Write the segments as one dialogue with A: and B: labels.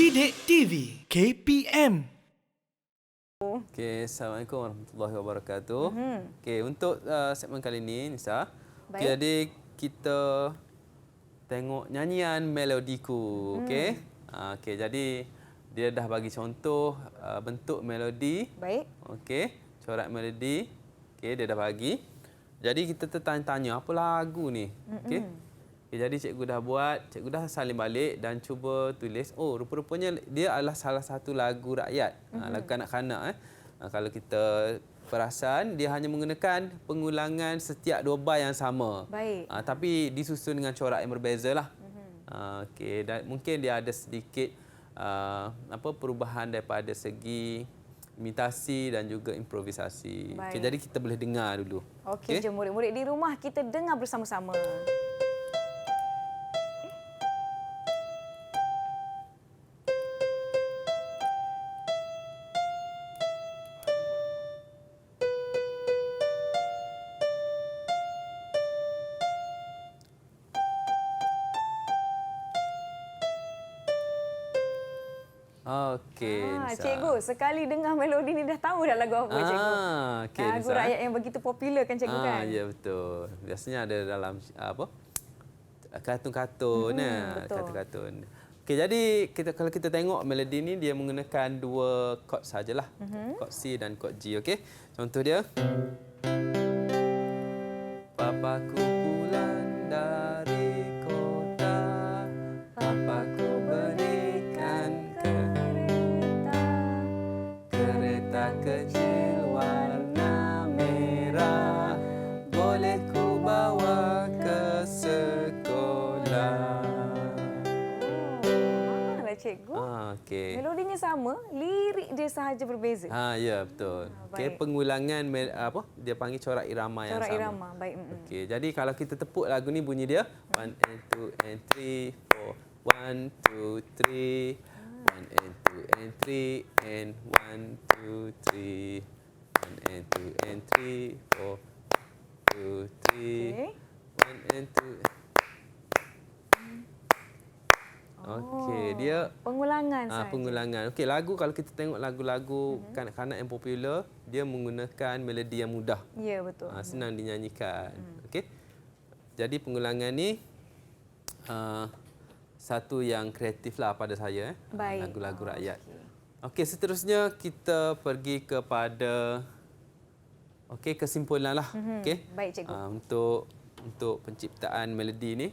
A: Didik TV KPM.
B: Okey, Assalamualaikum warahmatullahi wabarakatuh. Okey, untuk segmen kali ini, Nisa.
C: Baik.
B: Okay, jadi kita tengok nyanyian melodiku. Okey. Okey, jadi dia dah bagi contoh bentuk melodi.
C: Baik.
B: Okey, corak melodi. Okey, dia dah bagi. Jadi kita tertanya-tanya apa lagu ni? Okey. Okay, jadi cikgu dah buat, cikgu dah salin balik dan cuba tulis. Oh, rupa-rupanya dia adalah salah satu lagu rakyat, lagu kanak-kanak. Kalau kita perasan, dia hanya menggunakan pengulangan setiap dua bar yang sama.
C: Baik.
B: Tapi disusun dengan corak yang berbeza lah. Okay, dan mungkin dia ada sedikit perubahan daripada segi imitasi dan juga improvisasi. Okay, jadi kita boleh dengar dulu.
C: Okey, jom murid-murid di rumah kita dengar bersama-sama.
B: Okey,
C: cikgu, sekali dengar melodi ni dah tahu dah lagu apa, cikgu.
B: Okay,
C: lagu rakyat yang begitu popular kan, cikgu kan?
B: Ya, betul. Biasanya ada dalam kartun-kartun. Kartun-kartun. Okey, jadi kalau kita tengok melodi ni dia menggunakan dua chord sajalah. Chord C dan chord G, okey. Contoh dia. Papaku pulang dari kota, papaku berikan kereta kecil warna merah, boleh ku bawa ke sekolah.
C: Cikgu.
B: Okey.
C: Melodinya sama, lirik dia sahaja berbeza.
B: Ya, betul. Okey, pengulangan dia panggil corak irama yang
C: corak
B: sama.
C: Corak irama, baik.
B: Okey, jadi kalau kita tepuk lagu ni bunyi dia 1 and 2 and 3 4 1 2 3 1 and 2 and 3 and 1 2 3 1 and 2 and 3 4 2 3 1 and 2. Okey, dia
C: pengulangan saja.
B: Pengulangan. Okey, lagu kalau kita tengok lagu-lagu kanak-kanak yang popular, dia menggunakan melodi yang mudah.
C: Ya, betul.
B: Senang dinyanyikan. Okey. Jadi pengulangan ni satu yang kreatif lah pada saya. Lagu-lagu rakyat. Okey, seterusnya kita pergi kepada kesimpulan lah. Okey.
C: Baik, cikgu.
B: Untuk penciptaan melodi ni.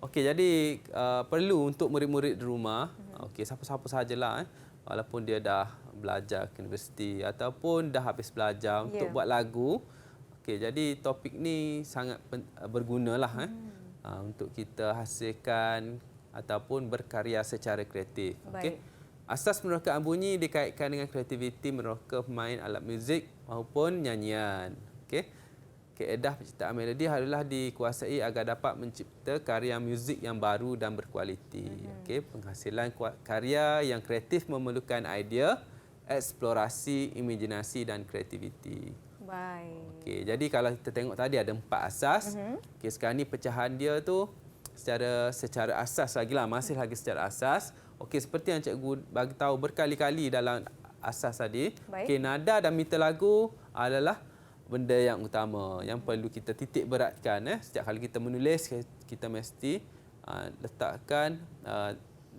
B: Okey, jadi perlu untuk murid-murid di rumah, siapa-siapa sajalah walaupun dia dah belajar ke universiti ataupun dah habis belajar untuk buat lagu. Okey, jadi topik ni sangat bergunalah untuk kita hasilkan ataupun berkarya secara kreatif. Okey. Asas merokaan bunyi dikaitkan dengan kreativiti meroka pemain alat muzik maupun nyanyian. Okey. Kaedah penciptaan melodi haruslah dikuasai agar dapat mencipta karya muzik yang baru dan berkualiti. Okey, penghasilan karya yang kreatif memerlukan idea, eksplorasi, imajinasi dan kreativiti.
C: Baik.
B: Okey, jadi kalau kita tengok tadi ada 4 asas. Okey, sekarang ni pecahan dia tu secara asas lagilah, masih lagi secara asas. Okey, seperti yang cikgu bagi tahu berkali-kali dalam asas tadi. Okey, nada dan meter lagu adalah benda yang utama yang perlu kita titik beratkan. Setiap kali kita menulis, kita mesti letakkan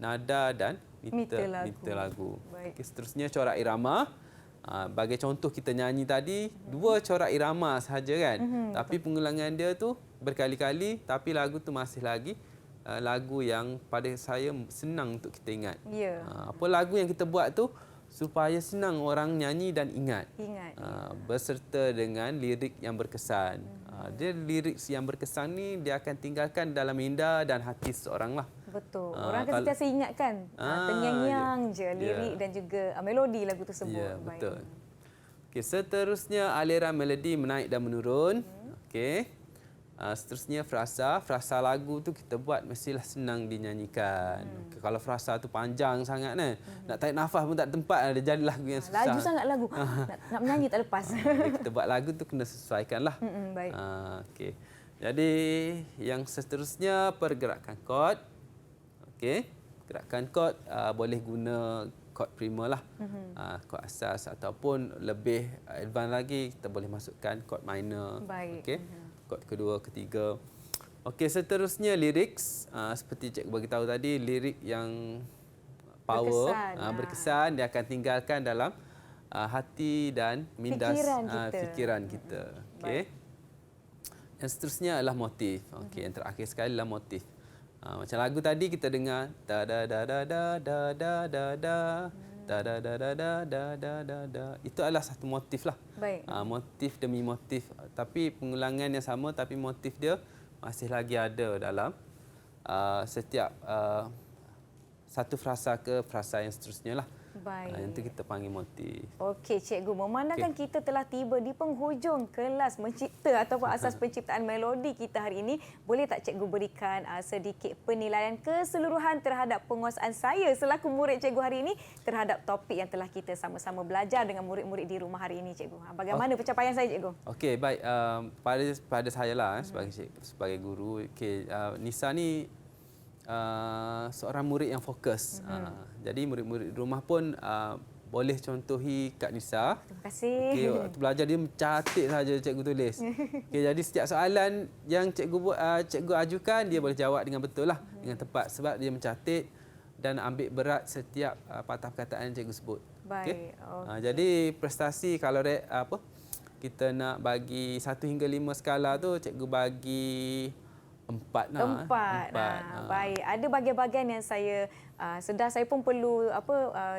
B: nada dan meter lagu. Okay, seterusnya corak irama. Bagi contoh kita nyanyi tadi, 2 corak irama sahaja kan. Tapi pengulangan dia tu berkali-kali, tapi lagu tu masih lagi lagu yang pada saya senang untuk kita ingat. Apa lagu yang kita buat tu supaya senang orang nyanyi dan ingat. Berserta dengan lirik yang berkesan. Dia lirik yang berkesan ni dia akan tinggalkan dalam minda dan hati seorang lah.
C: Betul. Orang akan sentiasa ingatkan terngiang-ngiang je lirik dan juga melodi lagu tersebut.
B: Ya, betul. Okey, seterusnya aliran melodi menaik dan menurun. Okey. Seterusnya frasa lagu tu kita buat mestilah senang dinyanyikan. Kalau frasa tu panjang sangat nak tarik nafas pun tak tempat, dia jadi lagu yang susah.
C: Laju sangat lagu. Nak menyanyi tak lepas.
B: Kita buat lagu tu kena sesuaikanlah.
C: Baik.
B: Okey. Jadi yang seterusnya pergerakan chord. Okey. gerakan chord boleh guna chord primer lah. Chord asas ataupun lebih advance lagi kita boleh masukkan chord minor.
C: Baik.
B: Okey. Chord kedua, ketiga. Okey, seterusnya lyrics seperti cikgu bagi tahu tadi, lirik yang power berkesan dia akan tinggalkan dalam hati dan mindas fikiran kita. Okey. Yang seterusnya adalah motif. Okey, yang terakhir sekali adalah motif. Macam lagu tadi kita dengar da da da da da da da da da da da da da da da da da da. Itu adalah satu motif lah.
C: Baik.
B: Motif demi motif, tapi pengulangan yang sama tapi motif dia masih lagi ada dalam setiap satu frasa ke frasa yang seterusnya lah.
C: Baik.
B: Yang itu kita panggil motif.
C: Okey, cikgu. Memandangkan kita telah tiba di penghujung kelas mencipta ataupun asas penciptaan melodi kita hari ini, boleh tak cikgu berikan sedikit penilaian keseluruhan terhadap penguasaan saya selaku murid cikgu hari ini terhadap topik yang telah kita sama-sama belajar dengan murid-murid di rumah hari ini, cikgu. Bagaimana pencapaian saya, cikgu?
B: Okey, baik. Pada saya lah sebagai guru, Nisa ni seorang murid yang fokus. Jadi murid-murid di rumah pun boleh contohi Kak Nisa.
C: Terima kasih.
B: Okey, waktu belajar dia mencatat saja cikgu tulis. Okey, jadi setiap soalan yang cikgu ajukan dia boleh jawab dengan betul lah, dengan tepat sebab dia mencatat dan ambil berat setiap patah perkataan yang cikgu sebut.
C: Baik.
B: Okay. Jadi prestasi kalau kita nak bagi 1 hingga 5 skala tu cikgu bagi 4 lah.
C: 4. Baik. Ada bahagian-bahagian yang saya sedar saya pun perlu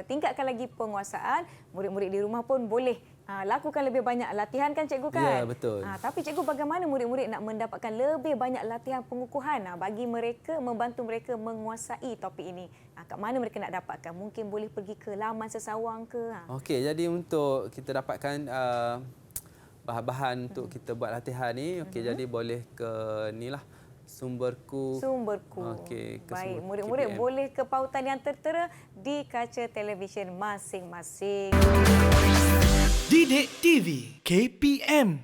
C: tingkatkan lagi penguasaan. Murid-murid di rumah pun boleh lakukan lebih banyak latihan kan, cikgu kan?
B: Ya, betul.
C: Tapi cikgu, bagaimana murid-murid nak mendapatkan lebih banyak latihan pengukuhan bagi mereka, membantu mereka menguasai topik ini? Kat mana mereka nak dapatkan? Mungkin boleh pergi ke laman sesawang ke?
B: Okey, jadi untuk kita dapatkan bahan-bahan untuk kita buat latihan ni, okey, jadi boleh ke ni lah, Sumberku. Okey,
C: baik, murid-murid boleh ke pautan yang tertera di kaca televisyen masing-masing.
A: Didik TV KPM